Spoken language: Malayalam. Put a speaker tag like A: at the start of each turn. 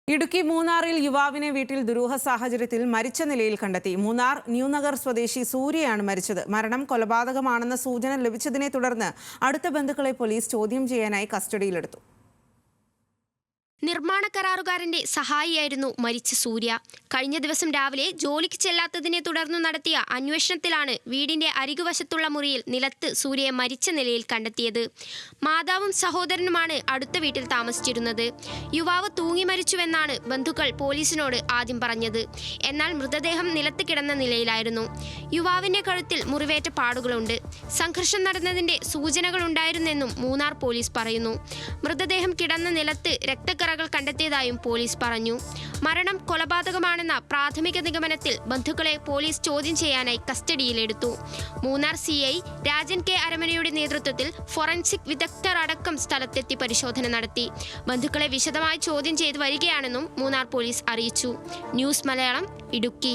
A: ഇടുക്കി മൂന്നാറിൽ യുവാവിനെ വീട്ടിൽ ദുരൂഹ സാഹചര്യത്തിൽ മരിച്ച നിലയിൽ കണ്ടെത്തി. മൂന്നാർ ന്യൂനഗർ സ്വദേശി സൂര്യയാണ് മരിച്ചത്. മരണം കൊലപാതകമാണെന്ന സൂചന ലഭിച്ചതിനെ തുടർന്ന് അടുത്ത ബന്ധുക്കളെ പോലീസ് ചോദ്യം ചെയ്യാനായി കസ്റ്റഡിയിലെടുത്തു.
B: നിർമ്മാണ കരാറുകാരന്റെ സഹായിയായിരുന്നു മരിച്ച സൂര്യ. കഴിഞ്ഞ ദിവസം രാവിലെ ജോലിക്ക് ചെല്ലാത്തതിനെ തുടർന്ന് നടത്തിയ അന്വേഷണത്തിലാണ് വീടിന്റെ അരികുവശത്തുള്ള മുറിയിൽ നിലത്ത് സൂര്യയെ മരിച്ച നിലയിൽ കണ്ടെത്തിയത്. മാതാവും സഹോദരനുമാണ് അടുത്ത വീട്ടിൽ താമസിച്ചിരുന്നത്. യുവാവ് തൂങ്ങി മരിച്ചുവെന്നാണ് ബന്ധുക്കൾ പോലീസിനോട് ആദ്യം പറഞ്ഞത്. എന്നാൽ മൃതദേഹം നിലത്ത് കിടന്ന നിലയിലായിരുന്നു. യുവാവിന്റെ കഴുത്തിൽ മുറിവേറ്റ പാടുകളുണ്ട്. സംഘർഷം നടന്നതിന്റെ സൂചനകളുണ്ടായിരുന്നെന്നും മൂന്നാർ പോലീസ് പറയുന്നു. മൃതദേഹം കിടന്ന നിലത്ത് രക്തക്കറ കണ്ടെത്തിയതായും പോലീസ് പറഞ്ഞു. മരണം കൊലപാതകമാണെന്ന പ്രാഥമിക നിഗമനത്തിൽ ബന്ധുക്കളെ പോലീസ് ചോദ്യം ചെയ്യാനായി കസ്റ്റഡിയിലെടുത്തു. മൂന്നാർ CI രാജൻ കെ അരമനയുടെ നേതൃത്വത്തിൽ ഫോറൻസിക് വിദഗ്ധർ അടക്കം സ്ഥലത്തെത്തി പരിശോധന നടത്തി. ബന്ധുക്കളെ വിശദമായി ചോദ്യം ചെയ്തു വരികയാണെന്നും മൂന്നാർ പോലീസ് അറിയിച്ചു. ന്യൂസ് മലയാളം, ഇടുക്കി.